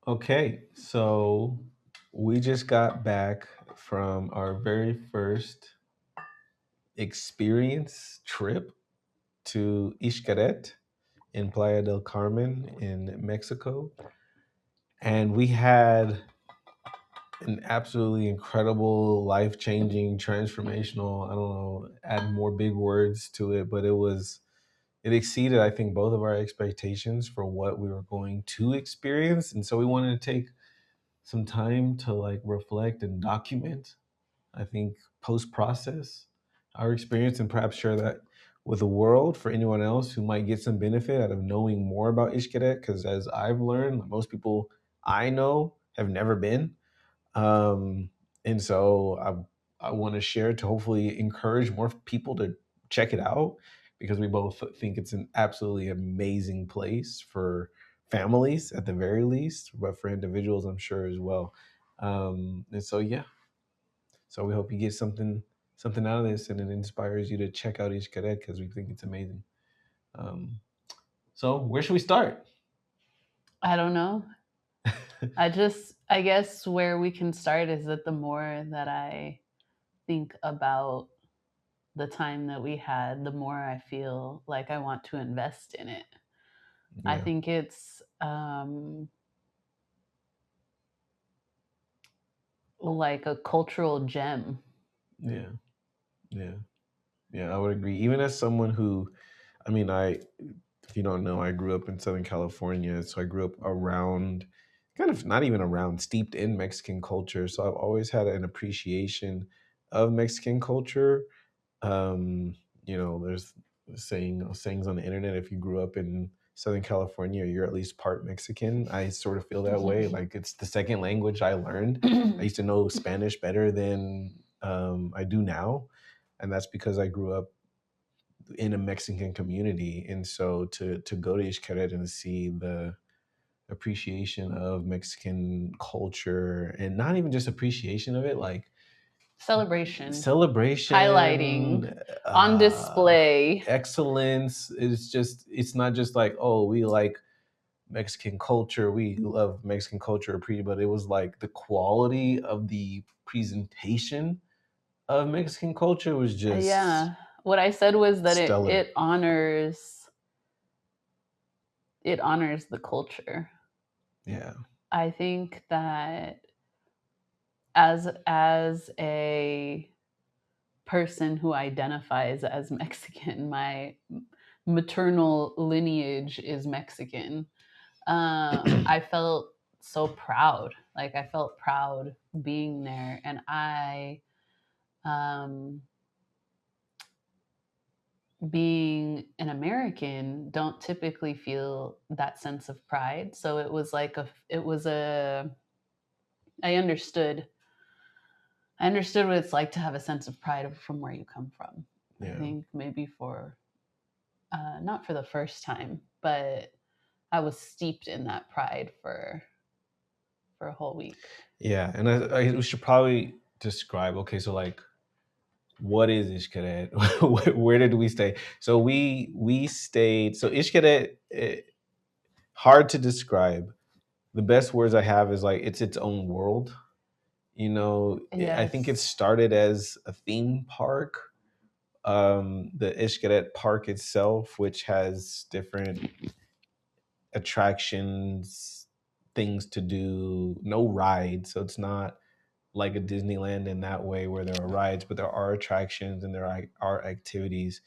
Okay, so we just got back from our very first experience trip to Xcaret in Playa del Carmen in Mexico. And we had an absolutely incredible, life changing, transformational, I don't know, add more big words to it, but it exceeded, I think, both of our expectations for what we were going to experience. And so we wanted to take some time to like reflect and document, I think, post process our experience and perhaps share that with the world for anyone else who might get some benefit out of knowing more about Ishkaret. Because as I've learned, most people I know have never been. Um, and so I want to share to hopefully encourage more people to check it out because we both think it's an absolutely amazing place for families at the very least, but for individuals, I'm sure as well. And so, yeah, so we hope you get something out of this and it inspires you to check out each cadet because we think it's amazing. Um, so where should we start? I don't know. I guess where we can start is that the more that I think about the time that we had, the more I feel like I want to invest in it. I Yeah, think it's like a cultural gem. yeah, yeah, yeah. I would agree. Even as someone who, I mean, if you don't know, I grew up in Southern California, so I grew up around, kind of not even around, steeped in Mexican culture. So I've always had an appreciation of Mexican culture. Um, there's sayings on the internet. If you grew up in Southern California, you're at least part Mexican. I sort of feel that way. Like it's the second language I learned. I used to know Spanish better than I do now, and that's because I grew up in a Mexican community. And so to go to Xcaret and see the appreciation of Mexican culture, and not even just appreciation of it, like Celebration, highlighting, celebration, on display. excellence. It's not just like, oh, we like Mexican culture, we love Mexican culture, but it was like the quality of the presentation of Mexican culture was just Yeah. What I said was that it stellar. honors the culture. Yeah. I think that as a person who identifies as Mexican, my maternal lineage is Mexican. I felt so proud. Like I felt proud being there, and um, being an American, don't typically feel that sense of pride. So it was a, I understood I understood what it's like to have a sense of pride from where you come from. I Yeah. think maybe for not for the first time, but I was steeped in that pride for a whole week. Yeah. And we should probably describe, okay, so like, what is Ishkaret? Where did we stay? So we stayed. So Ishkaret, hard to describe. The best words I have is like it's its own world. I think it Yes. started as a theme park. The Ishkaret Park itself, which has different attractions, things to do, no rides. So it's not like a Disneyland in that way where there are rides, but there are attractions and are activities.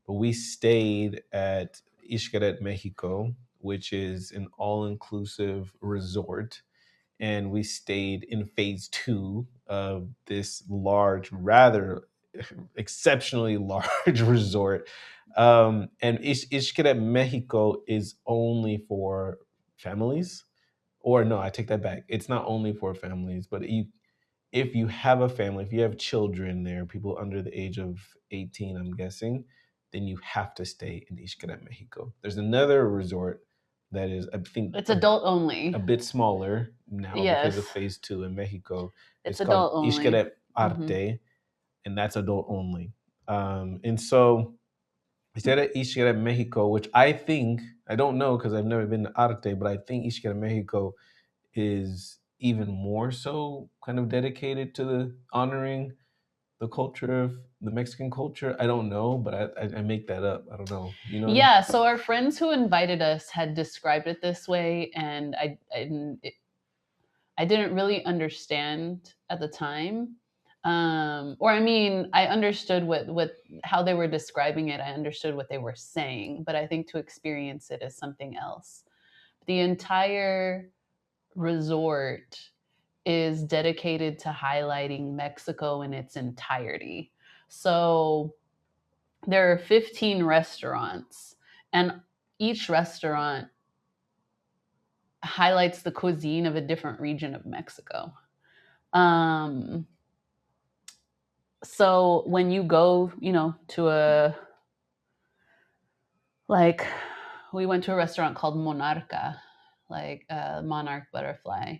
But we stayed at Xcaret, Mexico, which is an all inclusive resort. And we stayed in phase two of this large, rather exceptionally large resort. And Xcaret, Mexico is only for families. Or no, I take that back. It's not only for families, but if you have a family, if you have children there, people under the age of 18, I'm guessing, then you have to stay in Xcaret, Mexico. There's another resort that is, I think, It's adult a only. bit smaller now because of Yes. phase two in Mexico. It's It's called adult only. Xcaret Hmm. Arte, and that's adult only. And so instead of Xcaret, Mexico, which I think, I don't know because I've never been to Arte, but I think Xcaret, Mexico is even more so kind of dedicated to the honoring the culture of the Mexican culture. I don't know, but I make that up. I don't know. You know? Yeah, so our friends who invited us had described it this way, and I didn't really understand at the time. Or I mean, I understood what how they were describing it. I understood what they were saying, but I think to experience it is something else. The entire resort is dedicated to highlighting Mexico in its entirety. So there are 15 restaurants, and each restaurant highlights the cuisine of a different region of Mexico. Um, so when you go, to like, we went to a restaurant called Monarca, like monarch butterfly,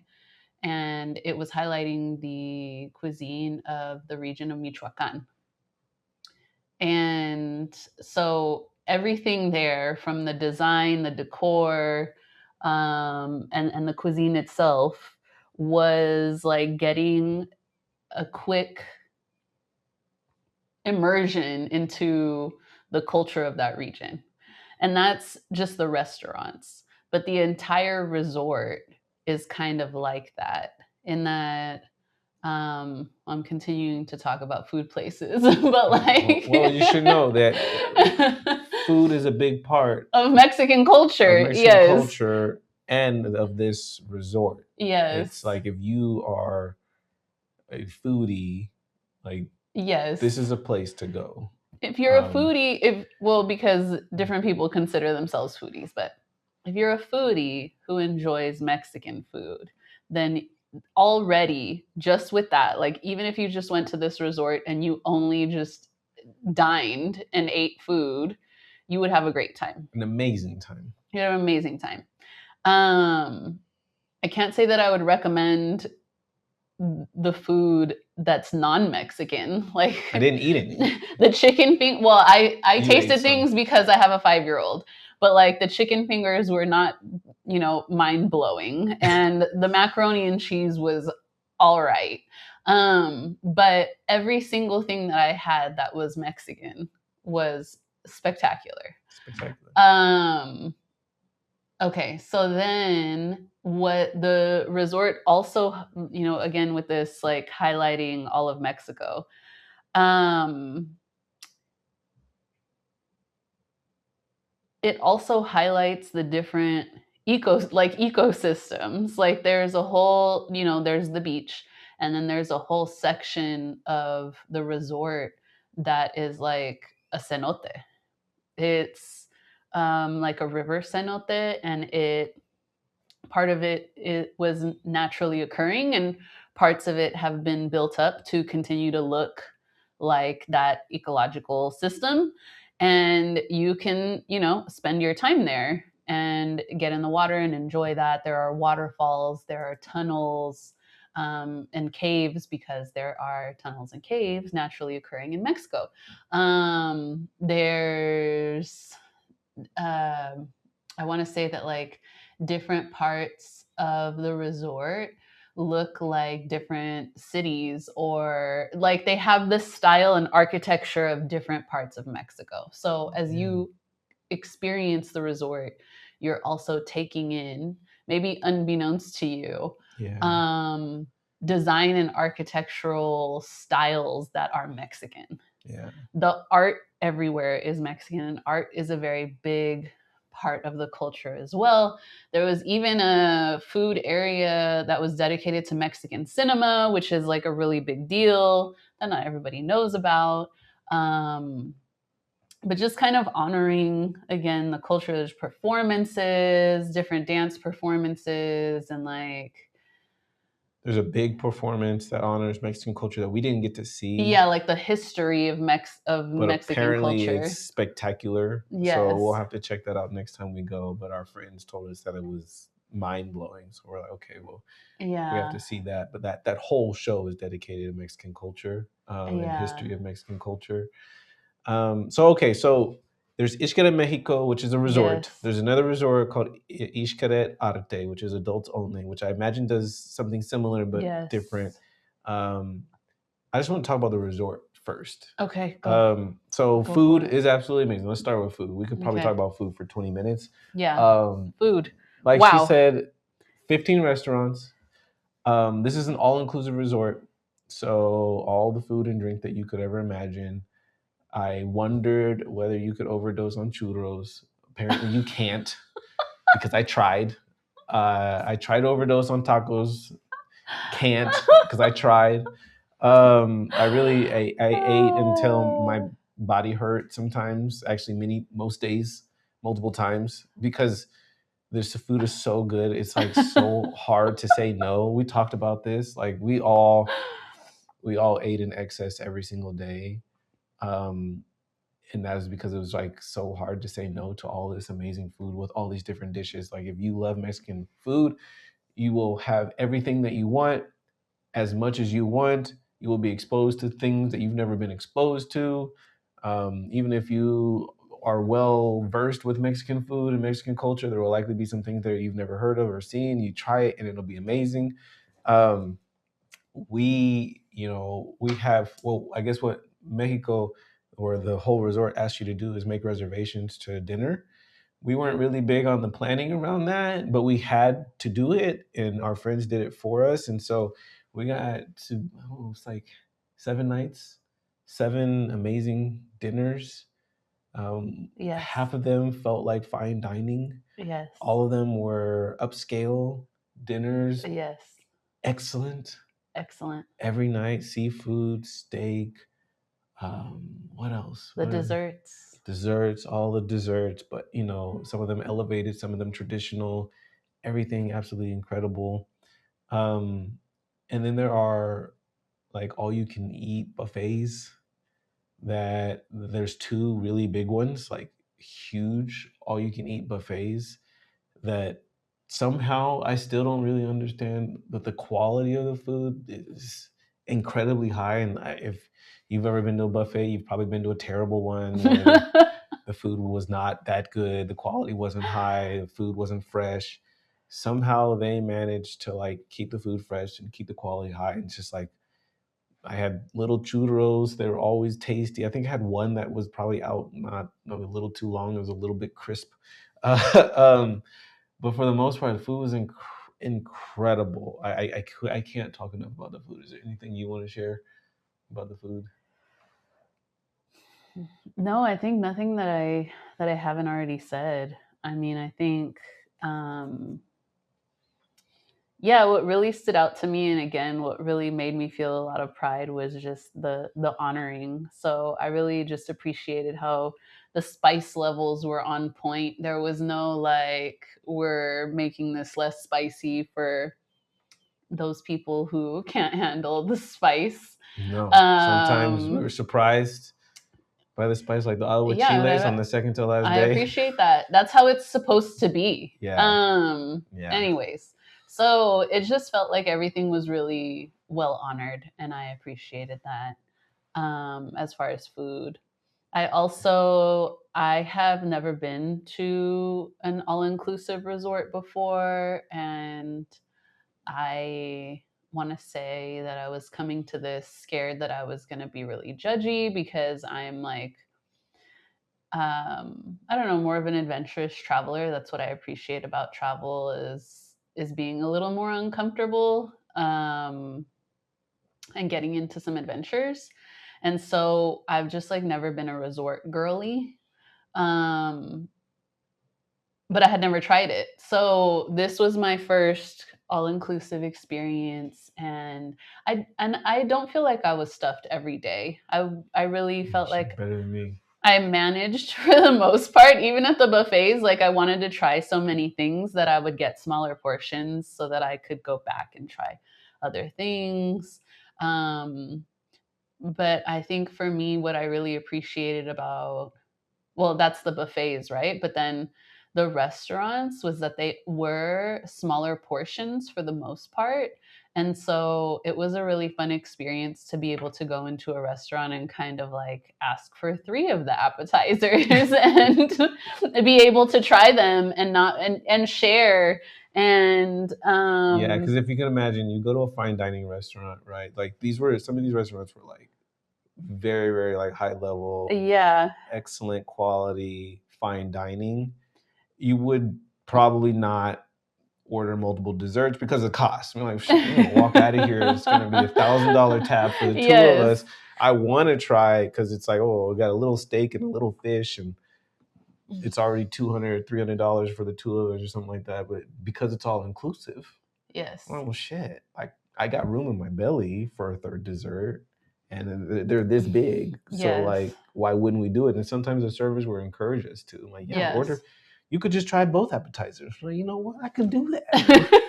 and it was highlighting the cuisine of the region of Michoacan. And so everything there, from the design, the decor, and the cuisine itself, was like getting a quick immersion into the culture of that region. And that's just the restaurants. But the entire resort is kind of like that, in that I'm continuing to talk about food places, but like, well, you should know that food is a big part of Mexican culture. of Mexican Yes. culture and of this resort. Yes. It's like if you are a foodie, like Yes. this is a place to go. If you're a foodie, because different people consider themselves foodies, but if you're a foodie who enjoys Mexican food, then already just with that, like even if you just went to this resort and you only just dined and ate food, you would have a great time. An amazing time. You have an amazing time. I can't say that I would recommend the food that's non-Mexican. Like, I didn't eat any. The chicken finger. Well, I You tasted ate some. things because I have a 5-year-old, but like the chicken fingers were not, mind blowing, and the macaroni and cheese was all right. But every single thing that I had that was Mexican was spectacular. Spectacular. Okay, so then what the resort also, again with this like highlighting all of Mexico, it also highlights the different ecosystems. Like there's a whole, there's the beach, and then there's a whole section of the resort that is like a cenote. It's like a river cenote, and part of it was naturally occurring, and parts of it have been built up to continue to look like that ecological system. And you can, spend your time there and get in the water and enjoy that. There are waterfalls, there are tunnels, and caves, because there are tunnels and caves naturally occurring in Mexico. There's I want to say that like different parts of the resort look like different cities, or like they have the style and architecture of different parts of Mexico. So as you experience the resort, you're also taking in, maybe unbeknownst to you, design and architectural styles that are Mexican. Yeah. The art everywhere is Mexican, and art is a very big part of the culture as well. There was even a food area that was dedicated to Mexican cinema, which is like a really big deal that not everybody knows about. But just kind of honoring, again, the culture. There's performances, different dance performances, and like, there's a big performance that honors Mexican culture that we didn't get to see. Yeah, like the history of but Mexican apparently culture. it's spectacular. Yes. So we'll have to check that out next time we go. But our friends told us that it was mind blowing. So we're like, okay, well, we have to see that. But that whole show is dedicated to Mexican culture and history of Mexican culture. So There's Xcaret Mexico, which is a resort. Yes. There's another resort called Xcaret Arte, which is adults only, which I imagine does something similar but different. Yes. Um, I just want to talk about the resort first. Okay, go. So Go for food it. is absolutely amazing. Let's start with food. We could probably talk Okay. about food for 20 minutes. Yeah. Um, Food. like she Wow. said, 15 restaurants. This is an all-inclusive resort, so all the food and drink that you could ever imagine. I wondered whether you could overdose on churros. Apparently, you can't because I tried. I tried to overdose on tacos. Can't because I tried. I ate until my body hurt sometimes. Actually, most days, multiple times because this food is so good. It's like so hard to say no. We talked about this. Like we all ate in excess every single day. Um, and that is because it was like so hard to say no to all this amazing food with all these different dishes. Like if you love Mexican food, you will have everything that you want as much as you want. You will be exposed to things that you've never been exposed to. Even if you are well versed with Mexican food and Mexican culture, there will likely be some things that you've never heard of or seen. You try it and it'll be amazing. Um, we have, well, I guess what Mexico or the whole resort asks you to do is make reservations to dinner. We weren't really big on the planning around that, but we had to do it, and our friends did it for us. And so we got to, oh, it's like 7 nights, 7 amazing dinners. Yes. Half of them felt like fine dining. Yes. All of them were upscale dinners. Yes. Excellent. Excellent. Every night, seafood, steak. What else? The desserts. Desserts, all the desserts, but some of them elevated, some of them traditional, everything absolutely incredible. Um, and then there are like all you can eat buffets that there's two really big ones, like huge all you can eat buffets that somehow I still don't really understand, but the quality of the food is incredibly high. And if you've ever been to a buffet, you've probably been to a terrible one where the food was not that good, the quality wasn't high, the food wasn't fresh. Somehow they managed to like keep the food fresh and keep the quality high. It's just like I had little churros. They were always tasty. I think I had one that was probably out not a little too long. It was a little bit crisp. Um, but for the most part, the food was incredible. I can't talk enough about the food. Is there anything you want to share about the food? No, I think nothing that I haven't already said. I mean, I think um yeah, what really stood out to me and again what really made me feel a lot of pride was just the honoring. So I really just appreciated how the spice levels were on point. There was no like we're making this less spicy for those people who can't handle the spice. No. Sometimes we were Um surprised by the spice, like the agua chiles on yeah, the second to last I day. appreciate that. That's how it's supposed to be. Yeah. Yeah. Anyways, so it just felt like everything was really well honored and I appreciated that. As far as food. I have never been to an all-inclusive resort before and I want to say that I was coming to this scared that I was going to be really judgy because I'm like I don't know, more of an adventurous traveler. That's what I appreciate about travel is being a little more uncomfortable and getting into some adventures. And so I've just like never been a resort girly. Um, but I had never tried it. So this was my first all-inclusive experience and I don't feel like I was stuffed every day. I really felt She's like better than me. I managed for the most part, even at the buffets. Like I wanted to try so many things that I would get smaller portions so that I could go back and try other things. Um, but I think for me, what I really appreciated about, well, that's the buffets, right? But then the restaurants was that they were smaller portions for the most part. And so it was a really fun experience to be able to go into a restaurant and kind of like ask for three of the appetizers and be able to try them and not and share. And Yeah, because if you can imagine, you go to a fine dining restaurant, right? Like some of these restaurants were like very, very like high level, yeah, excellent quality fine dining. You would probably not order multiple desserts because of cost. I'm like, I'm gonna walk out of here. It's gonna be $1,000 tab for the two of yes. us. I want to try because it's like, oh, we got a little steak and a little fish, and it's already $200, $300 for the two of us or something like that. But because it's all inclusive, Yes. well, shit, I got room in my belly for a third dessert, and they're this big. So Yes. like, why wouldn't we do it? And sometimes the servers will encourage us to, like, yeah, Yes. order. You could just try both appetizers. Well, you know what? I could do that.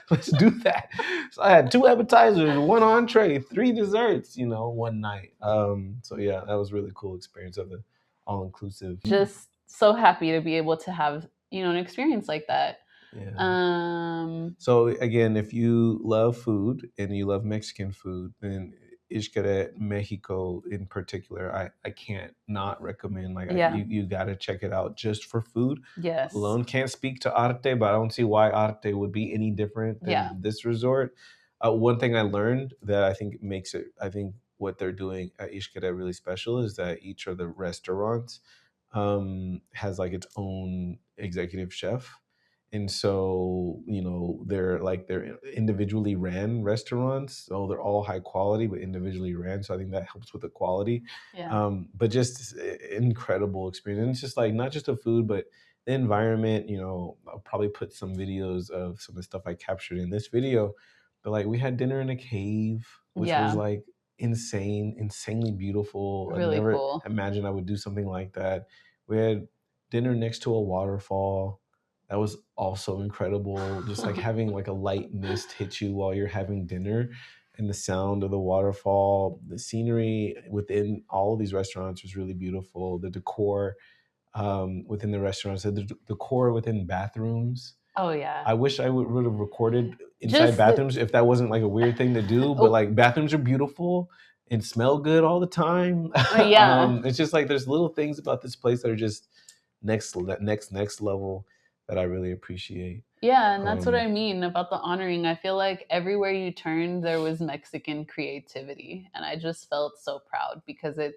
Let's do that. So I had 2 appetizers, 1 entree, 3 desserts, one night. So yeah, that was really cool experience of the all inclusive. Just so happy to be able to have, an experience like that. Yeah. So again, if you love food and you love Mexican food, then Xcaret, Mexico in particular, I can't not recommend. Like, Yeah. you got to check it out just for food Yes. alone. Can't speak to Arte, but I don't see why Arte would be any different than this resort. One thing I learned that I think makes it, I think what they're doing at Xcaret really special is that each of the restaurants has like its own executive chef. And so, they're individually ran restaurants. So they're all high quality, but individually ran. So I think that helps with the quality. Yeah. But just incredible experience. And it's just like not just the food, but the environment. I'll probably put some videos of some of the stuff I captured in this video. But like we had dinner in a cave, which was like insanely beautiful. I Really never cool. imagined I would do something like that. We had dinner next to a waterfall. That was also incredible. Just like having like a light mist hit you while you're having dinner, and the sound of the waterfall, the scenery within all of these restaurants was really beautiful. The decor within the restaurants, the decor within bathrooms. Oh yeah. I wish I would have recorded inside bathrooms if that wasn't like a weird thing to do. But like bathrooms are beautiful and smell good all the time. Yeah. It's just like there's little things about this place that are just next level that I really appreciate. Yeah, and that's what I mean about the honoring. I feel like everywhere you turned, there was Mexican creativity, and I just felt so proud because it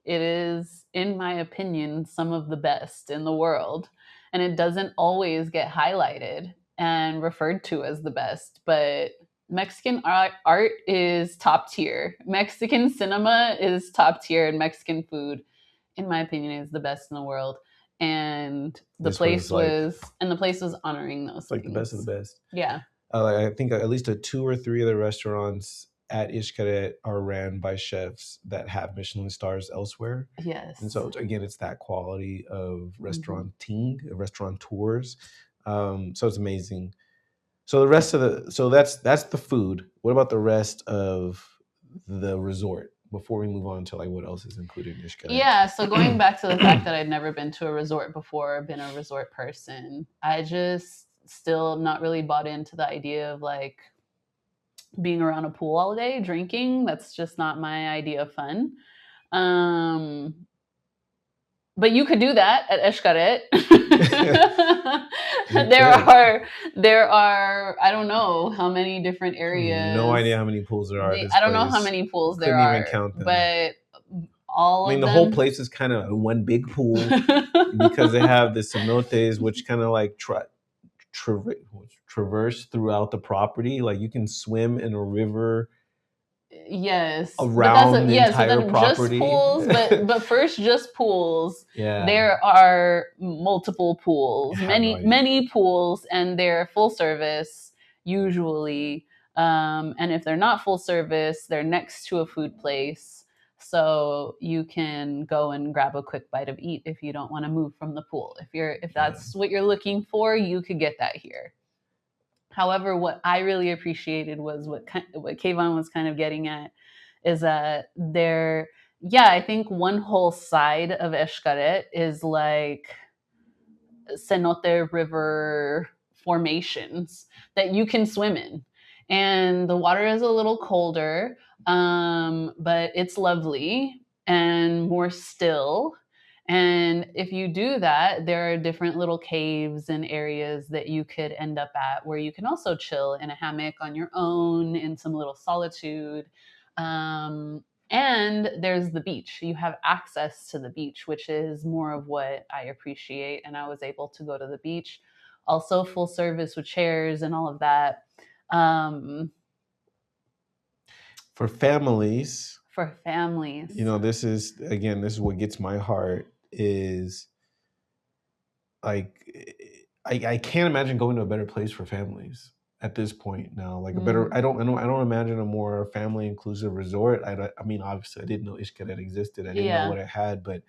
is, in my opinion, some of the best in the world, and it doesn't always get highlighted and referred to as the best, but Mexican art is top tier. Mexican cinema is top tier, and Mexican food, in my opinion, is the best in the world. And the place was honoring those like things. the best of the best. Yeah. I think at least 2 or 3 of the restaurants at Xcaret are ran by chefs that have Michelin stars elsewhere. Yes. And so again, it's that quality of restauranting, restaurateurs. So it's amazing. So the rest of that's the food. What about the rest of the resort before we move on to like what else is included in Xcaret? Yeah, so going back to the fact that I'd never been to a resort before, been a resort person, I just still not really bought into the idea of like being around a pool all day drinking. That's just not my idea of fun. But you could do that at Xcaret. there are I don't know how many different areas. No idea how many pools there are. I don't know how many pools there are. Couldn't even count them. But all of them. The whole place is kind of one big pool because they have the cenotes, which kind of like traverse throughout the property. Like you can swim in a river. Yes, around the entire property. Just pools, but first just pools. Yeah, there are multiple pools, many pools, and they're full service usually. And if they're not full service, they're next to a food place, so you can go and grab a quick bite of eat if you don't want to move from the pool. If that's what you're looking for, you could get that here. However, what I really appreciated was what Kvon was kind of getting at is that I think one whole side of Xcaret is like cenote river formations that you can swim in. And the water is a little colder, but it's lovely and more still. And if you do that, there are different little caves and areas that you could end up at where you can also chill in a hammock on your own in some little solitude. Um, and there's the beach. You have access to the beach, which is more of what I appreciate. And I was able to go to the beach, also full service with chairs and all of that. Um, For families, for families. this is what gets my heart is like I can't imagine going to a better place for families at this point now. Like a better, I don't imagine a more family inclusive resort. I mean, obviously, I didn't know Xcaret existed. I didn't know what it had, but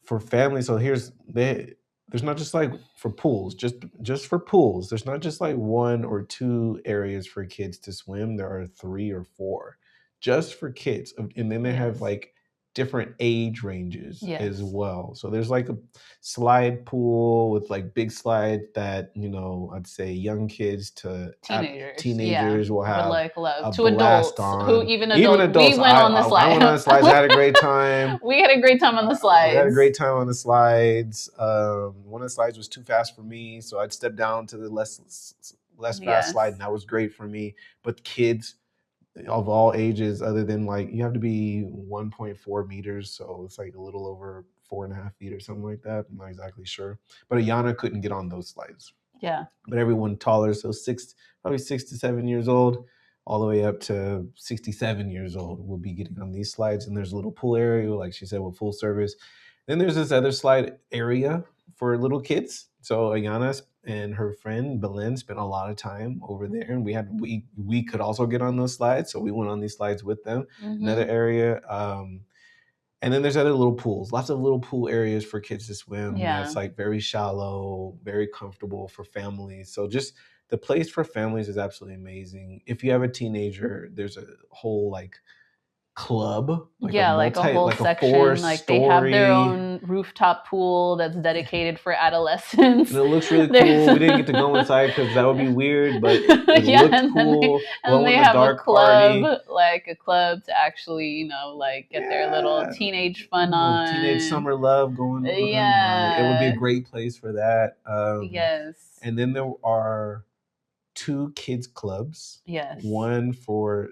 for families, so there's not just like for pools, just for pools. There's not just like 1 or 2 areas for kids to swim. There are 3 or 4 just for kids, and then they have like different age ranges as well. So there's like a slide pool with like big slides that I'd say young kids to teenagers will have like love a to blast adults on. who even adults. We went on the slide. I went on the slides. I had a great time. We had a great time on the slides. We had a great time on the slides. One of the slides was too fast for me, so I'd step down to the less fast slide, and that was great for me. But kids of all ages, other than like you have to be 1.4 meters, so it's like a little over 4.5 feet or something like that. I'm not exactly sure, but Ayana couldn't get on those slides. Yeah. But everyone taller, so probably 6 to 7 years old, all the way up to 67 years old will be getting on these slides. And there's a little pool area, like she said, with full service. Then there's this other slide area for little kids. So Ayana and her friend Belen spent a lot of time over there, and we could also get on those slides, so we went on these slides with them. Another area. And then there's other little pools, lots of little pool areas for kids to swim. That's like very shallow, very comfortable for families. So just the place for families is absolutely amazing. If you have a teenager, there's a whole like club, like a whole section. Like they have their own rooftop pool that's dedicated for adolescents. And it looks really cool. We didn't get to go inside because that would be weird, but it looked cool. And they have a club, like a club to actually, like get their little teenage fun on. Teenage summer love going on. It would be a great place for that. Yes. And then there are 2 kids clubs. Yes. One for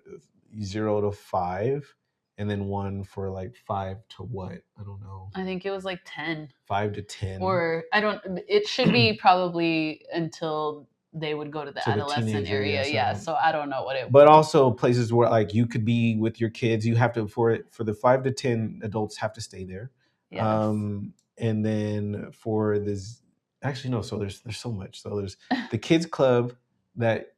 0 to 5, and then one for like 5 to what? I don't know. I think it was like 10. 5 to 10. Or it should be probably until they would go to the adolescent area. Yeah. So I don't know what it was. But also places where like you could be with your kids. You have to, for the 5 to 10 adults have to stay there. Yes. And then for this, actually no, so there's so much. So there's the kids club that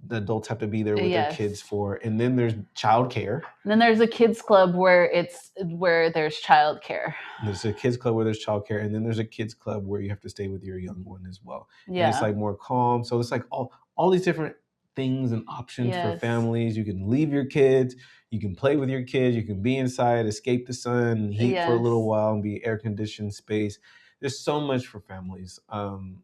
the adults have to be there with their kids for, and then there's childcare. And then there's a kids club where there's childcare. There's a kids club where there's childcare, and then there's a kids club where you have to stay with your young one as well. Yeah, and it's like more calm. So it's like all these different things and options for families. You can leave your kids, you can play with your kids, you can be inside, escape the sun and heat for a little while, and be air conditioned space. There's so much for families.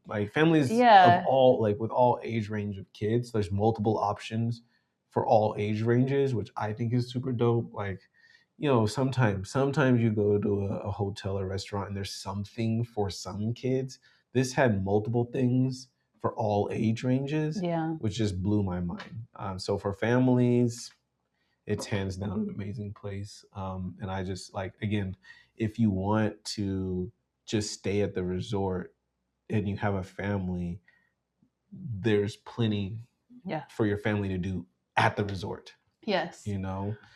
Like families of all, like with all age range of kids, there's multiple options for all age ranges, which I think is super dope. Like, sometimes you go to a hotel or restaurant and there's something for some kids. This had multiple things for all age ranges, which just blew my mind. So for families, it's hands down an amazing place. And I just again, if you want to just stay at the resort and you have a family, there's plenty for your family to do at the resort. Yes.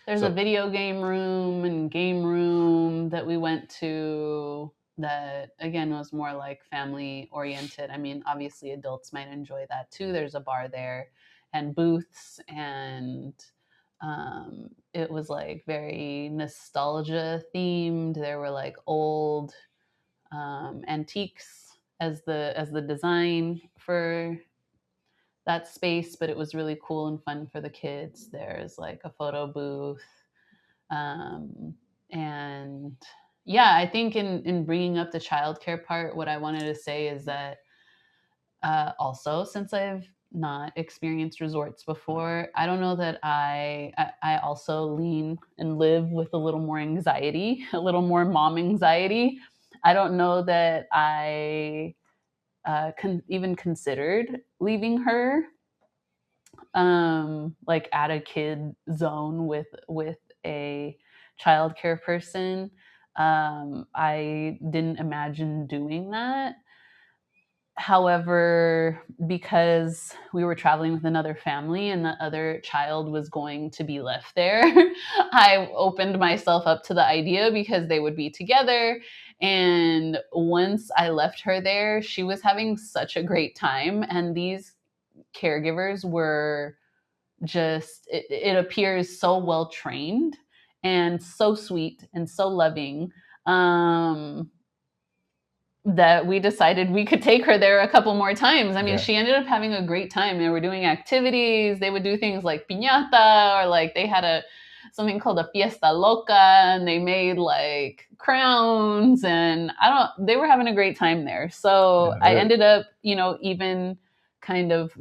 There's a video game room and game room that we went to that, again, was more like family oriented. I mean, obviously adults might enjoy that too. There's a bar there and booths, and it was like very nostalgia themed. There were like old antiques as the design for that space, but it was really cool and fun for the kids. There's like a photo booth, and Yeah, I think in bringing up the childcare part, what I wanted to say is that also, since I've not experienced resorts before, I don't know that I also lean and live with a little more anxiety, a little more mom anxiety. I don't know that I even considered leaving her like at a kid zone with a childcare person. I didn't imagine doing that. However, because we were traveling with another family and the other child was going to be left there, I opened myself up to the idea because they would be together. And once I left her there, she was having such a great time. And these caregivers were just, it appears so well trained and so sweet and so loving. Um, that we decided we could take her there a couple more times. I mean, Yeah. she ended up having a great time. They were doing activities. They would do things like piñata, or like they had a something called a fiesta loca, and they made like crowns, and I don't. They were having a great time there. So I Yeah. ended up, even kind of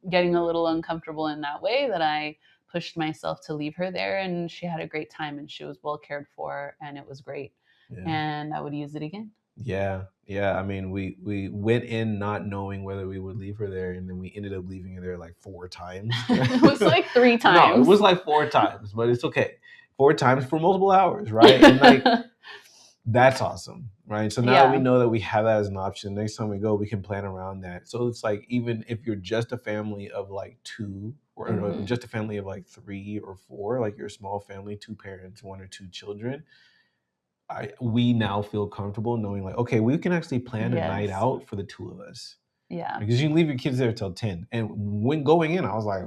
getting a little uncomfortable in that way, that I pushed myself to leave her there, and she had a great time, and she was well cared for, and it was great. Yeah. And I would use it again. Yeah, yeah. I mean, we went in not knowing whether we would leave her there, and then we ended up leaving her there like 4 times. It was like 3 No, it times. was like 4 times, but it's okay. 4 times for multiple hours, right? And like that's awesome, right? So now that we Yeah. know that we have that as an option, next time we go, we can plan around that. So it's like even if you're just a family of like two, or Mhm. just a family of like 3 or 4, like you're a small family, 2 parents, 1 or 2 children, we now feel comfortable knowing like, okay, we can actually plan a night Yes. out for the two of us. Yeah. Because you can leave your kids there till 10. And when going in, I was like,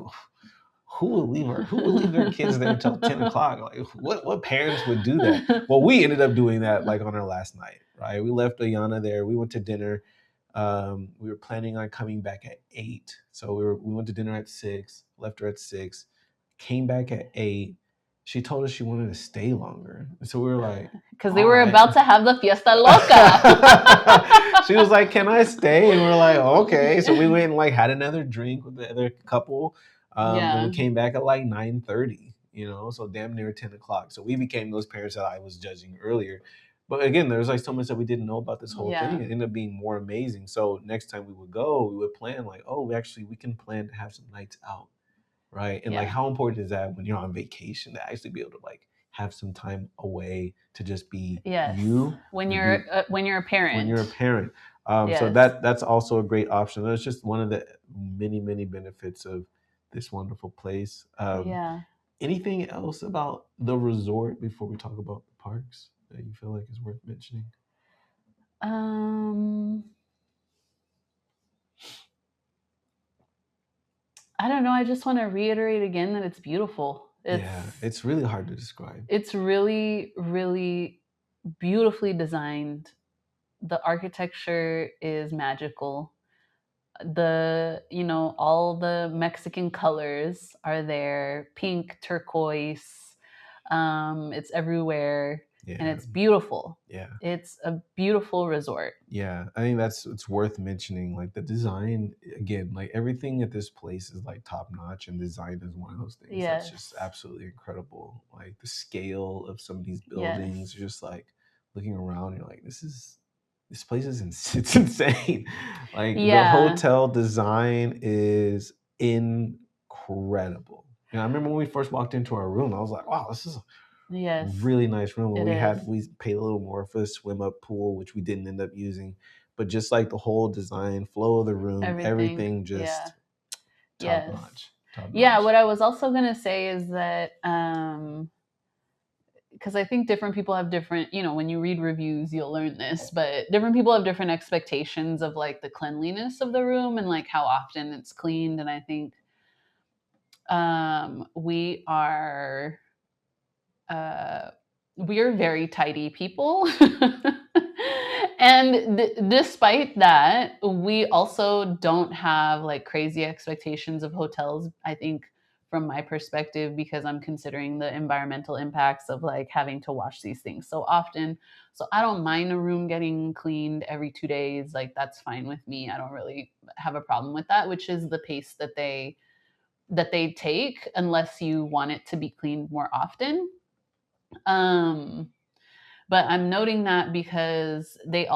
who will leave their kids there till 10 o'clock? Like what parents would do that? Well, we ended up doing that like on our last night, right? We left Ayana there. We went to dinner. We were planning on coming back at 8. So we went to dinner at 6, left her at 6, came back at 8. She told us she wanted to stay longer. So we were like, Because they all were right. about to have the fiesta loca. She was like, "Can I stay?" And we're like, "Okay." So we went and like had another drink with the other couple, and we Yeah. came back at like 9:30. So damn near 10 o'clock. So we became those parents that I was judging earlier. But again, there's like so much that we didn't know about this whole thing. Yeah. It ended up being more amazing. So next time we would go, we would plan like, oh, we can plan to have some nights out, right? And like, Yeah. how important is that when you're on vacation to actually be able to like have some time away to just be Yes. you, When to you're be a parent. when you're a parent. So Yes. that's also a great option. That's just one of the many benefits of this wonderful place. Yeah. Anything else about the resort before we talk about the parks that you feel like is worth mentioning? Um I don't know. I just want to reiterate again that it's beautiful. It's really hard to describe. It's really, really beautifully designed. The architecture is magical. All the Mexican colors are there, pink, turquoise. It's everywhere, and Yeah, it's beautiful. yeah. It's a beautiful resort. Yeah, I think it's worth mentioning. Like the design, again, like everything at this place is like top notch, and design is one of those things that's Yes. just absolutely incredible. Like the scale of some of these Yes. buildings, just like looking around, you're like, this place is it's insane. Like the Yeah. hotel design is incredible. I remember when we first walked into our room, I was like, wow, this is Yes. really nice room. It We paid a little more for the swim up pool, which we didn't end up using. But just like the whole design, flow of the room, everything Yeah. just top Yes. notch. Top Yeah. notch. What I was also gonna say is that because I think different people have different, when you read reviews, you'll learn this, but different people have different expectations of like the cleanliness of the room and like how often it's cleaned. And I think we are very tidy people. And despite that, we also don't have like crazy expectations of hotels. I think from my perspective, because I'm considering the environmental impacts of like having to wash these things so often. So I don't mind a room getting cleaned every 2 days. Like that's fine with me. I don't really have a problem with that, which is the pace that they take, unless you want it to be cleaned more often. Um, but I'm noting that because they're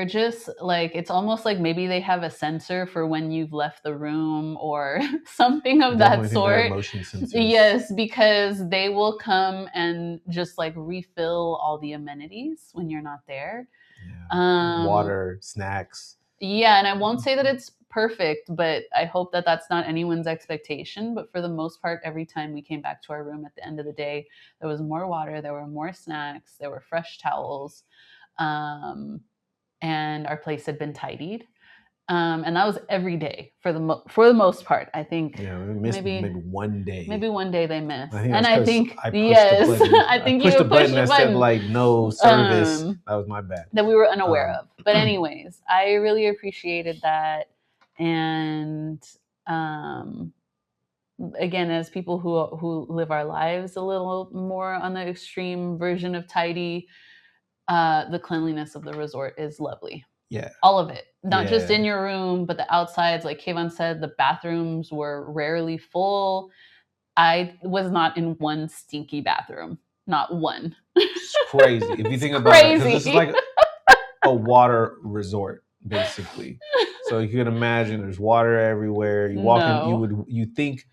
just like, it's almost like maybe they have a sensor for when you've left the room or something of that Definitely think they have sort. motion sensors. Yes, because they will come and just like refill all the amenities when you're not there. Water, snacks. Yeah, and I won't say that it's perfect, but I hope that that's not anyone's expectation. But for the most part, every time we came back to our room at the end of the day, there was more water, there were more snacks, there were fresh towels, um, and our place had been tidied. And that was every day for the most part. I think we missed maybe one day. Maybe one day they missed. I think I pushed the button that said like no service. That was my bad. That we were unaware of. But anyways, I really appreciated that. And again, as people who live our lives a little more on the extreme version of tidy, the cleanliness of the resort is lovely. Yeah. All of it. Not just in your room, but the outsides. Like Kvon said, the bathrooms were rarely full. I was not in one stinky bathroom. Not one. It's crazy. If you think about it, because this is like a water resort, basically. So you can imagine there's water everywhere. You walk in, you think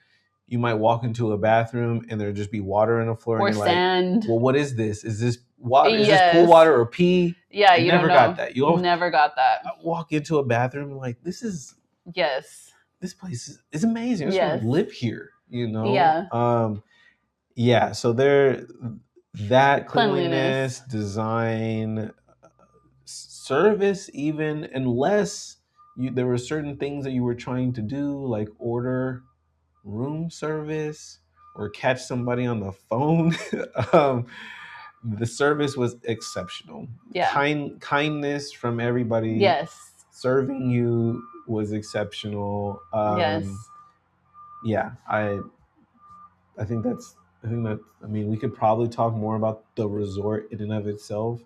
you might walk into a bathroom and there'd just be water on the floor. Or and you're sand. Like, well, what is this? Is this water? Is this pool water or pee? Yeah, you never got that. You never got that. I walk into a bathroom like, this is... Yes. This place is amazing. I just want to live here, you know? Yeah. So there, that cleanliness, design, service, even, unless there were certain things that you were trying to do, like order room service or catch somebody on the phone. The service was exceptional. Yeah. Kindness from everybody. Yes. Serving you was exceptional. Yes. Yeah, I think that's. I mean, we could probably talk more about the resort in and of itself,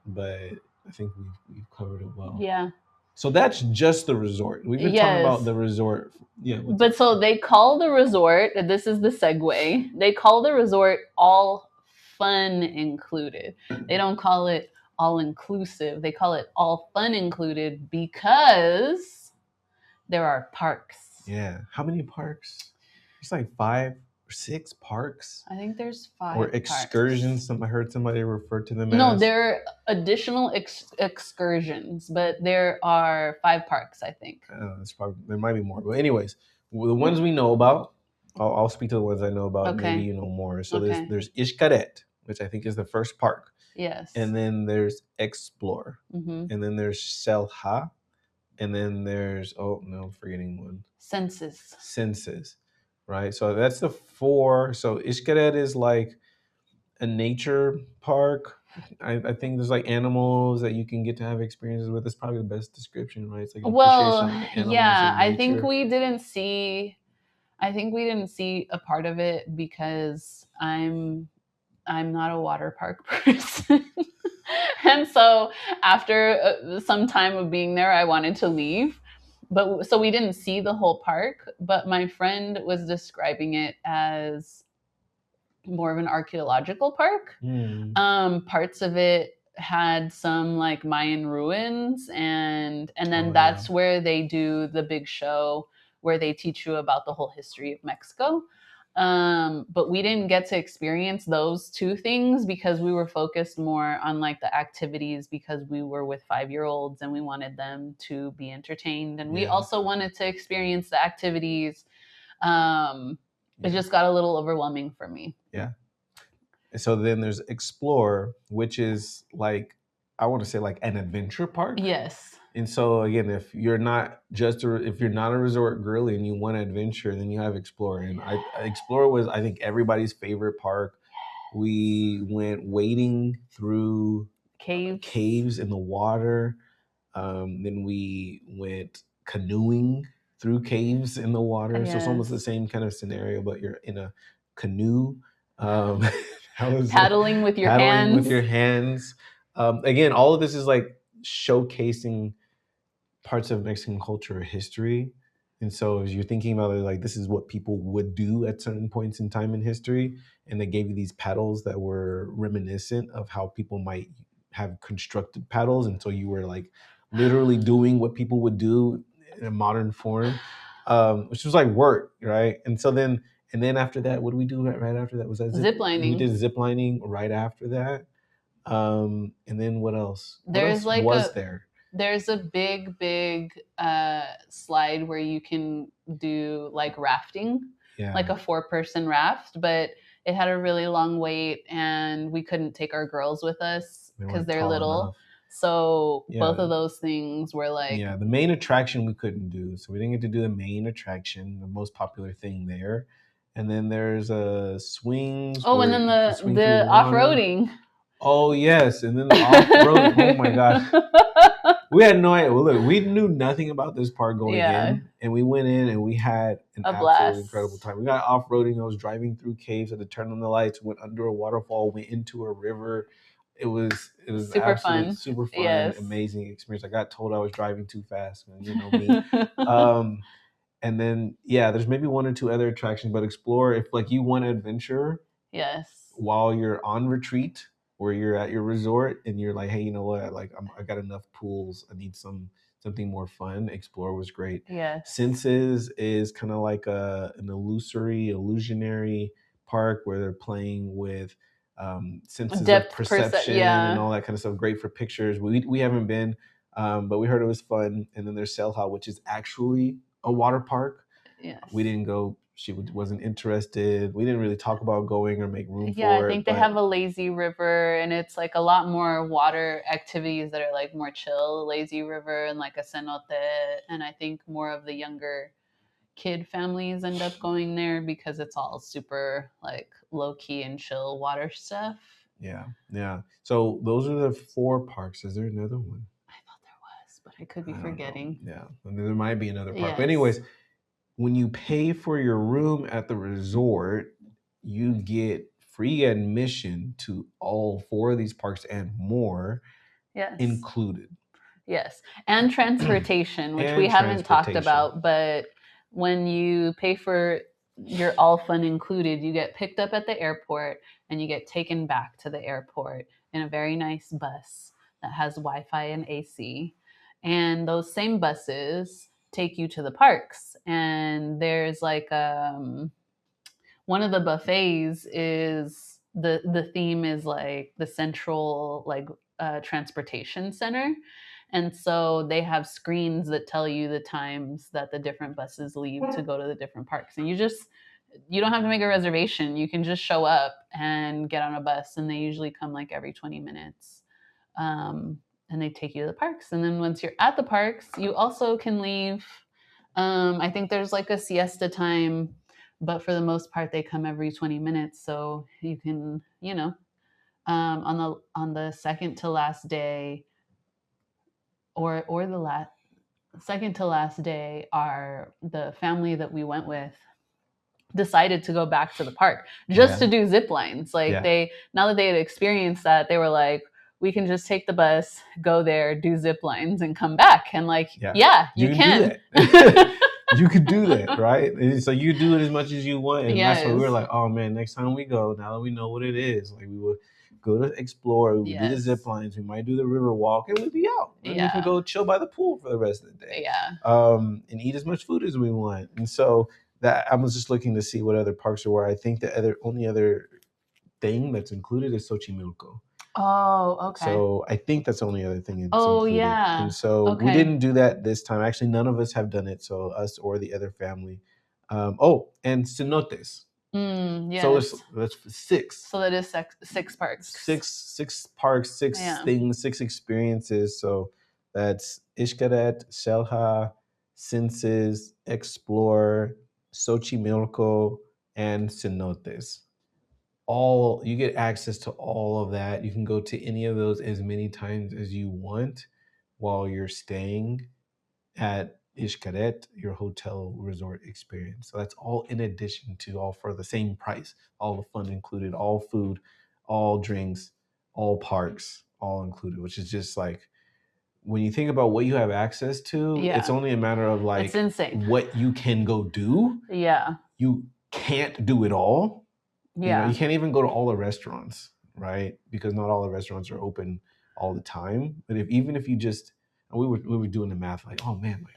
but I think we've covered it well. Yeah. So that's just the resort. We've been talking about the resort. Yeah. But so they call the resort, this is the segue, they call the resort all fun included. They don't call it all inclusive. They call it all fun included because there are parks. Yeah. How many parks? It's like 5 or 6 parks. I think there's 5 or excursions. I heard somebody refer to them as. No, there are additional excursions, but there are 5 parks, I think. There might be more. But anyways, the ones we know about, I'll speak to the ones I know about. Okay. Maybe you know more. So there's Xcaret, which I think is the first park. Yes. And then there's Explore. Mm-hmm. And then there's Selha. And then there's, I'm forgetting one. Senses. Right? So that's the 4. So Xcaret is like a nature park. I think there's like animals that you can get to have experiences with. It's probably the best description, right? It's like I think we didn't see a part of it because I'm not a water park person. And so after some time of being there, I wanted to leave. But so we didn't see the whole park, but my friend was describing it as more of an archaeological park. Parts of it had some like Mayan ruins, and then that's where they do the big show where they teach you about the whole history of Mexico. But we didn't get to experience those 2 things because we were focused more on like the activities, because we were with 5-year-olds and we wanted them to be entertained, and we also wanted to experience the activities. It just got a little overwhelming for me. Yeah. So then there's Explore, which is like, I want to say like an adventure park. Yes. And so again, if you're not a resort girly and you want adventure, then you have Explore. And Explore was, I think, everybody's favorite park. We went wading through caves in the water. Then we went canoeing through caves in the water. So it's almost the Yes. same kind of scenario, but you're in a canoe. Um, that was Paddling with your paddling with hands. your hands. Again, all of this is like showcasing parts of Mexican culture or history. And so as you're thinking about it, like this is what people would do at certain points in time in history, and they gave you these paddles that were reminiscent of how people might have constructed paddles, and so you were like literally doing what people would do in a modern form, which was like work, right? And then after that, what do we do right after that? Was that Zip We lining. did zip lining right after that. And then what else? What There's else like was there? there's a big slide where you can do like rafting, like Yeah, a 4-person raft, but it had a really long wait and we couldn't take our girls with us they because weren't they're tall little. enough. So both Yeah, of those things were like, yeah. The main attraction we couldn't do, so we didn't get to do the main attraction, the most popular thing there. And then there's swings oh, and where then you swing through the water. off-roading. Oh yes, and then the off road. Oh my god, we had no idea. Well, look, we knew nothing about this park going Yeah, in, and we went in and we had an a absolutely incredible blast. time. We got off roading. I was driving through caves, had to turn on the lights, went under a waterfall, went into a river. It was an Super absolute fun. super fun, Yes. amazing experience. I got told I was driving too fast, you know me. Um, and then yeah, there's maybe one or two other attractions, but explore if like you want adventure Yes. while you're on retreat or you're at your resort and you're like, hey, you know what? Like, I got enough pools. I need something more fun. Explore was great. Yes. Senses is kind of like an illusionary park where they're playing with senses of Depth percent. perception and Yeah. all that kind of stuff. Great for pictures. We haven't been, but we heard it was fun. And then there's Selha, which is actually a water park. Yes. We didn't go. She wasn't interested. We didn't really talk about going or make room Yeah, I for it. think they But have a lazy river and it's like a lot more water activities that are like more chill, lazy river and like a cenote. And I think more of the younger kid families end up going there because it's all super like low key and chill water stuff. yeah, yeah. So those are the 4 parks. Is there another one? I thought there was, but I could be I don't know. forgetting. Yeah, and there might be another park. But Yes. anyways, when you pay for your room at the resort, you get free admission to all 4 of these parks and more Yes. included. Yes. And transportation, which we And haven't talked transportation. about, but when you pay for your all fun included, you get picked up at the airport and you get taken back to the airport in a very nice bus that has Wi-Fi and AC. And those same buses take you to the parks. And there's like one of the buffets is the theme is like the central like transportation center, and so they have screens that tell you the times that the different buses leave to go to the different parks, and you don't have to make a reservation. You can just show up and get on a bus, and they usually come like every 20 minutes. um, and they take you to the parks, and then once you're at the parks you also can leave. I think there's like a siesta time, but for the most part they come every 20 minutes, so you can, on the second to last day, or the last second to last day, our the family that we went with decided to go back to the park just to Yeah. do zip lines. Like Yeah. they, now that they had experienced that, they were like, we can just take the bus, go there, do zip lines, and come back. And like, Yeah. yeah, You you can do can. that. You could do that, right? And so you do it as much as you want. And that's why we Yes. were like, oh man, next time we go, now that we know what it is, like we would go to explore, we would do the Yes. zip lines, we might do the river walk, and we'd be out. And we can Yeah. go chill by the pool for the rest of the day. Yeah. And eat as much food as we want. And so that I was just looking to see what other parks there were. I think the only other thing that's included is Xochimilco. Oh, okay. So I think that's the only other thing it's Oh, included. yeah. And so we Okay. didn't do that this time. Actually, none of us have done it. So us or the other family. And cenotes. Yes. So that's 6. So that is 6 parks. Six parks, 6 Yeah. things, 6 experiences. So that's Xcaret, Selja, Senses, Explore, Xochimilco, and cenotes. All you get access to all of that. You can go to any of those as many times as you want while you're staying at Xcaret, your hotel resort experience. So that's all in addition to all for the same price, all the fun included, all food, all drinks, all parks, all included, which is just like when you think about what you have access to, it's Yeah. only a matter of like It's insane. what you can go do. Yeah. You can't do it all. Yeah. You can't even go to all the restaurants, right? Because not all the restaurants are open all the time. But even if you just, we were doing the math, like, oh man, like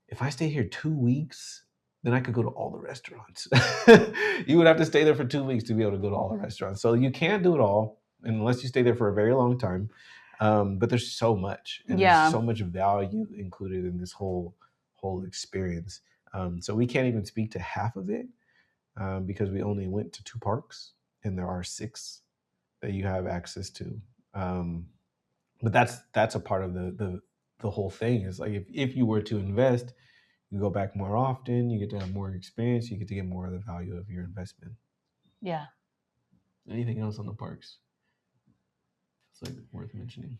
if I stay here 2 weeks, then I could go to all the restaurants. You would have to stay there for 2 weeks to be able to go to all the restaurants. So you can't do it all unless you stay there for a very long time. But there's so much, and there's Yeah. so much value included in this whole experience. So we can't even speak to half of it because we only went to 2 parks, and there are 6 that you have access to. But that's a part of the whole thing. Is like if you were to invest, you go back more often, you get to have more experience, you get to get more of the value of your investment. Yeah. Anything else on the parks? It's like worth mentioning.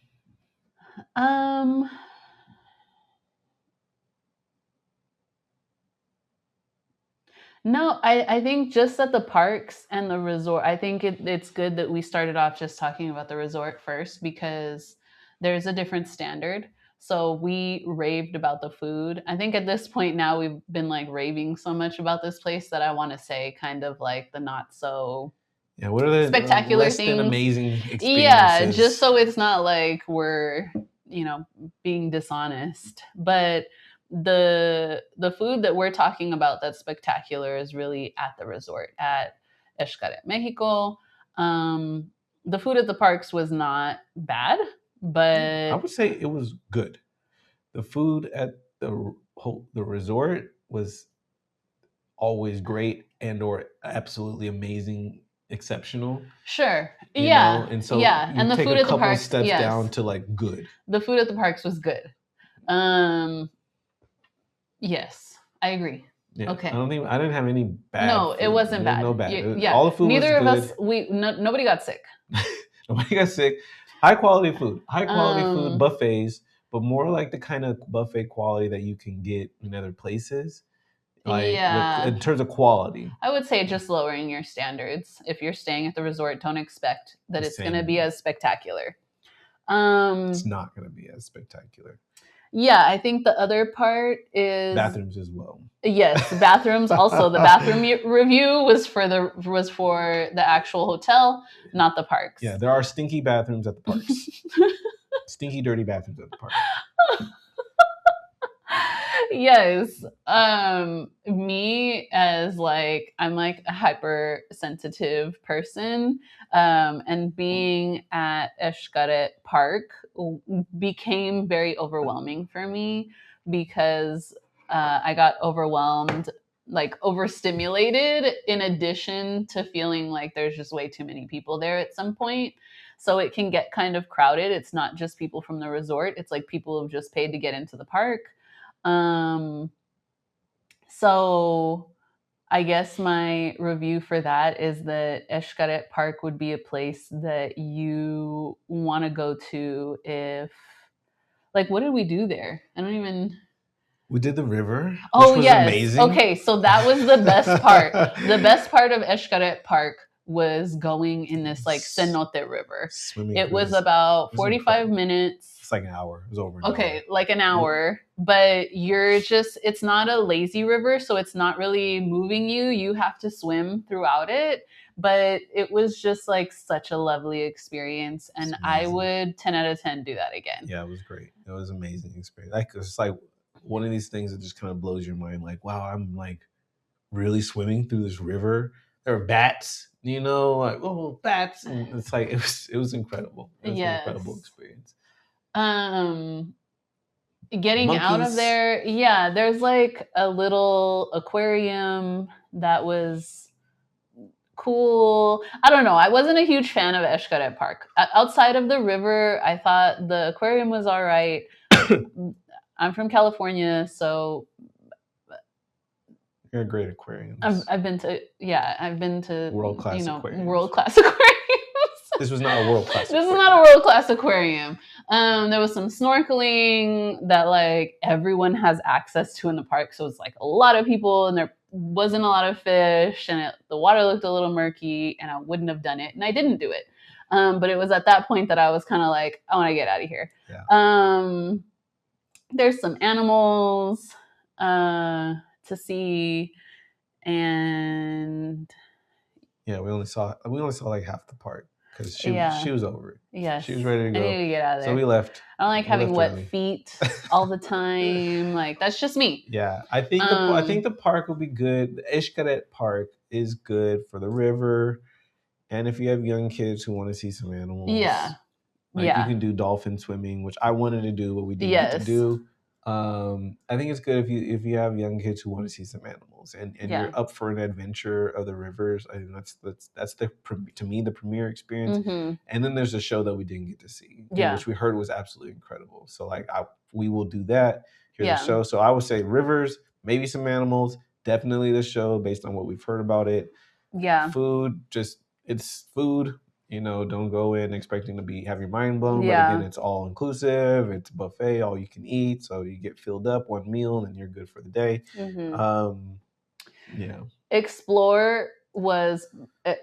No, I think just at the parks and the resort, I think it's good that we started off just talking about the resort first because there's a different standard. So we raved about the food. I think at this point now we've been like raving so much about this place that I want to say kind of like the not so What are the spectacular less things than amazing experiences? Yeah, just so it's not like we're being dishonest. But the food that we're talking about that's spectacular is really at the resort at Xcaret, Mexico. The food at the parks was not bad, but I would say it was good. The food at the resort was always great and or absolutely amazing, exceptional. Sure. And so and the take food a at the couple parks, steps yes, down to like good. The food at the parks was good. Yes, I agree. Yeah. Okay. I didn't have any bad. No, it wasn't bad. No bad. Yeah. All the food Neither was of good. us, nobody got sick. Nobody got sick. High quality food. Buffets, but more like the kind of buffet quality that you can get in other places. Like in terms of quality. I would say just lowering your standards. If you're staying at the resort, don't expect that it's going to be as spectacular. It's not going to be as spectacular. Yeah, I think the other part is bathrooms as well. Yes, bathrooms also. The bathroom review was for the actual hotel, not the parks. Yeah, there are stinky bathrooms at the parks. Stinky, dirty bathrooms at the parks. Yes. Me as like I'm like a hypersensitive person, and being at Xcaret Park became very overwhelming for me because I got overwhelmed, like overstimulated, in addition to feeling like there's just way too many people there at some point. So it can get kind of crowded. It's not just people from the resort, it's like people who've just paid to get into the park. So I guess my review for that is that Xcaret Park would be a place that you want to go to if, like, what did we do there? I don't even. We did the river. Which was amazing. Okay, so that was the best part. The best part of Xcaret Park was going in this like cenote river. It was about 45 minutes. It's like an hour. It was over an hour. Like an hour. But it's not a lazy river, so it's not really moving you. You have to swim throughout it. But it was just like such a lovely experience. And I would 10 out of 10 do that again. Yeah, it was great. It was an amazing experience. Like it's like one of these things that just kind of blows your mind. Like, wow, I'm like really swimming through this river. There are bats, like bats, and it's like it was incredible. It was an incredible experience. Getting monkeys out of there, there's like a little aquarium that was cool. I don't know. I wasn't a huge fan of Xcaret Park. Outside of the river, I thought the aquarium was all right. I'm from California, so you're a great aquarium. I've been to world-class aquariums. World-class aquariums. This was not a world class. This is not a world class aquarium. There was some snorkeling that like everyone has access to in the park, so it's like a lot of people, and there wasn't a lot of fish, and the water looked a little murky, and I wouldn't have done it, and I didn't do it. But it was at that point that I was kind of like, I want to get out of here. Yeah. There's some animals to see, and yeah, we only saw like half the park because she was over it. Yes. She was ready to go. I needed to get out of there. So we left. I don't like having wet feet all the time. Like that's just me. Yeah, I think the park will be good. The Xcaret Park is good for the river, and if you have young kids who want to see some animals, you can do dolphin swimming, which I wanted to do, but we didn't get to do. I think it's good if you have young kids who want to see some animals and you're up for an adventure of the rivers. I think that's to me the premier experience. Mm-hmm. And then there's a show that we didn't get to see, which we heard was absolutely incredible. So like we will do that. Here's the show. So I would say rivers, maybe some animals, definitely the show based on what we've heard about it. Yeah. Food, it's food. Don't go in expecting to have your mind blown. But again, it's all inclusive. It's buffet, all you can eat. So you get filled up one meal and you're good for the day. Mm-hmm. Explore was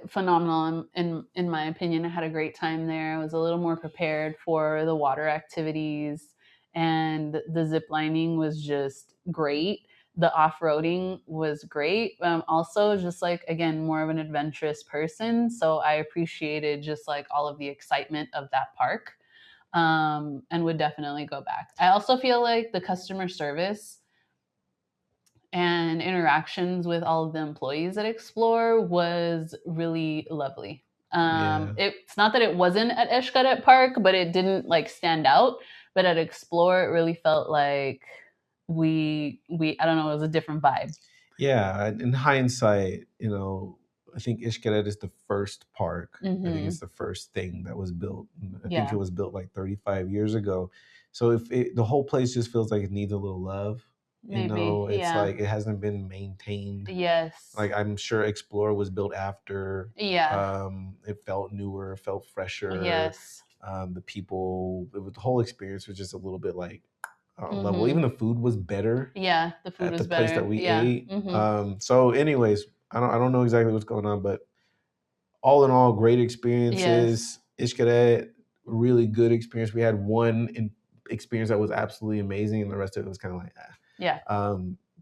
phenomenal in my opinion. I had a great time there. I was a little more prepared for the water activities, and the zip lining was just great. The off-roading was great. Also, just like, again, more of an adventurous person. So I appreciated just like all of the excitement of that park, and would definitely go back. I also feel like the customer service and interactions with all of the employees at Explore was really lovely. It's not that it wasn't at Xcaret Park, but it didn't like stand out. But at Explore, it really felt like we I don't know, it was a different vibe. Yeah, in hindsight, I think Xcaret is the first park. Mm-hmm. I think it's the first thing that was built. I think it was built like 35 years ago. So the whole place just feels like it needs a little love. Maybe, it's like it hasn't been maintained. Yes. Like I'm sure Explorer was built after. Yeah. It felt newer, felt fresher. Yes. The people, the whole experience was just a little bit like level. Even the food was better. Yeah, the food at was the place better. that we ate. Mm-hmm. So, anyways, I don't know exactly what's going on, but all in all, great experiences. Yes. Xcaret, really good experience. We had one experience that was absolutely amazing, and the rest of it was kind of like, Yeah.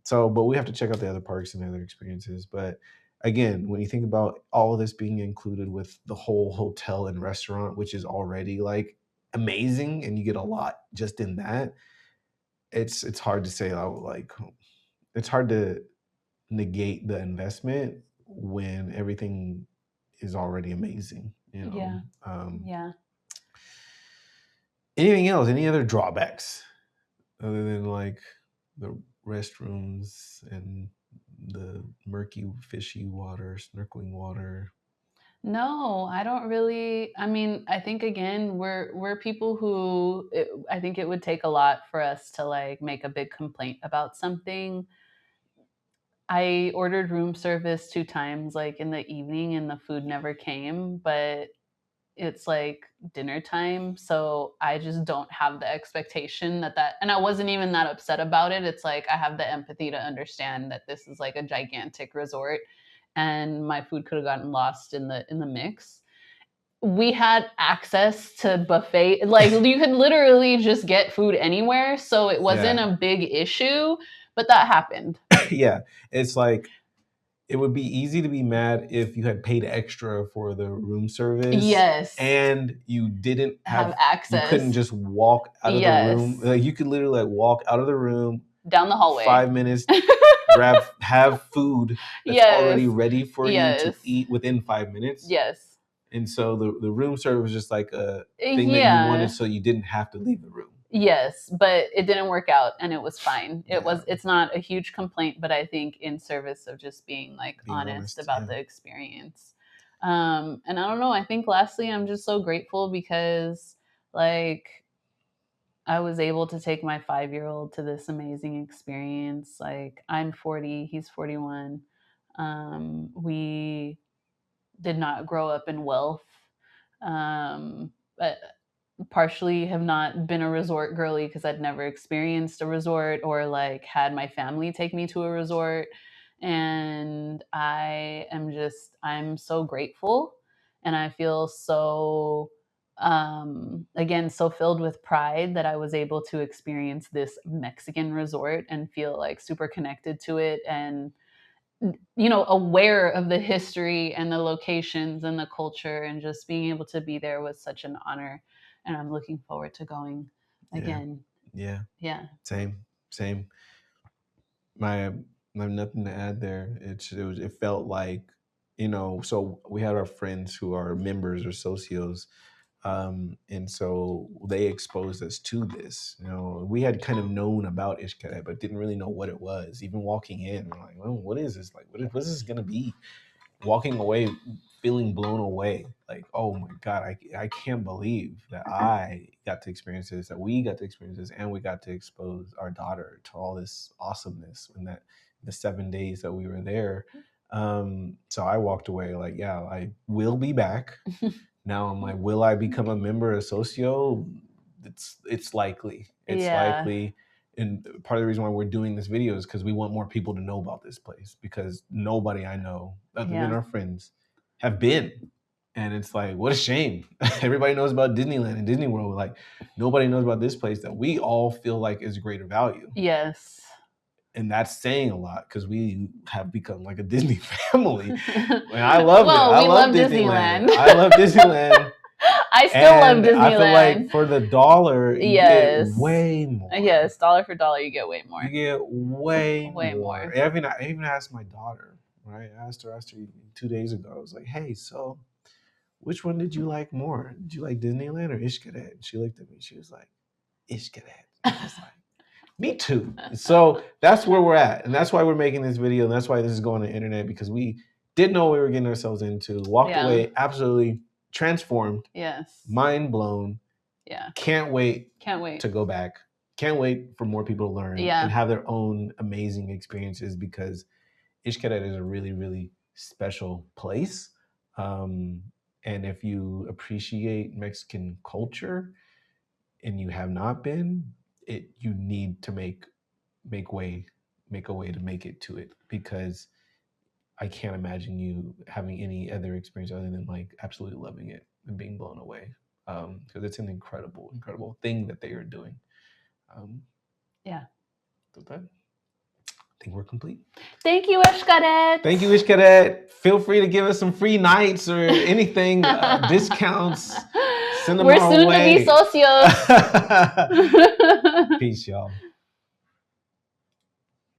But we have to check out the other parks and other experiences. But again, when you think about all of this being included with the whole hotel and restaurant, which is already like amazing, and you get a lot just in that, it's hard to say like it's hard to negate the investment when everything is already amazing. Yeah. Anything else? Any other drawbacks other than like the restrooms and the murky, fishy water, snorkeling water? No, I don't really. I mean, I think again, we're people who I think it would take a lot for us to like make a big complaint about something. I ordered room service 2 times, like in the evening, and the food never came, but it's like dinner time, so I just don't have the expectation that and I wasn't even that upset about it. It's like I have the empathy to understand that this is like a gigantic resort and my food could have gotten lost in the mix. We had access to buffet, like you could literally just get food anywhere, so it wasn't a big issue, but that happened. Yeah, it's like it would be easy to be mad if you had paid extra for the room service. Yes. And you didn't have access. You couldn't just walk out of the room. Like you could literally like walk out of the room, down the hallway, 5 minutes, have food that's already ready for you to eat within 5 minutes. Yes. And so the room service was just like a thing that you wanted, so you didn't have to leave the room. Yes, but it didn't work out, and it was fine. It's not a huge complaint, but I think in service of just being honest about the experience. And I don't know, I think lastly, I'm just so grateful because like I was able to take my 5-year-old to this amazing experience. Like I'm 40, he's 41. We did not grow up in wealth. But partially have not been a resort girly because I'd never experienced a resort or like had my family take me to a resort. And I'm so grateful, and I feel so again so filled with pride that I was able to experience this Mexican resort and feel like super connected to it, and aware of the history and the locations and the culture, and just being able to be there was such an honor, and I'm looking forward to going again. Yeah. Yeah. Same. I have nothing to add there. It felt like, so we had our friends who are members or socios, and so they exposed us to this. We had kind of known about Xcaret, but didn't really know what it was. Even walking in, we're like, well, what is this? Like, what is this gonna be? Walking away feeling blown away, like, oh my god, I can't believe that I got to experience this, that we got to experience this, and we got to expose our daughter to all this awesomeness in the 7 days that we were there. So I walked away like, yeah, I will be back. Now I'm like, will I become a member of Socio? It's likely. Likely. And part of the reason why we're doing this video is because we want more people to know about this place, because nobody I know, other than our friends, have been. And it's like, what a shame. Everybody knows about Disneyland and Disney World. Like, nobody knows about this place that we all feel like is greater value. Yes. And that's saying a lot, because we have become like a Disney family. And I love it. I love Disneyland. I love Disneyland. I still love Disneyland. I feel like for the dollar, you get way more. Yes, dollar for dollar, you get way more. You get way more. I even asked my daughter, right? I asked her 2 days ago. I was like, hey, so which one did you like more? Did you like Disneyland or Xcaret? And she looked at me. She was like, Xcaret. I was like, me too. So that's where we're at. And that's why we're making this video. And that's why this is going on the internet, because we didn't know what we were getting ourselves into. Walked away absolutely transformed. Yes. Mind blown. Yeah. Can't wait to go back. Can't wait for more people to learn and have their own amazing experiences, because Xcaret is a really, really special place. And if you appreciate Mexican culture and you have not been, you need to make a way to make it to it, because I can't imagine you having any other experience other than like absolutely loving it and being blown away, because it's an incredible thing that they are doing. So that, I think we're complete. Thank you, Xcaret. Thank you, Xcaret. Feel free to give us some free nights or anything, discounts. Send them our way. We're soon to be socios. Peace, y'all.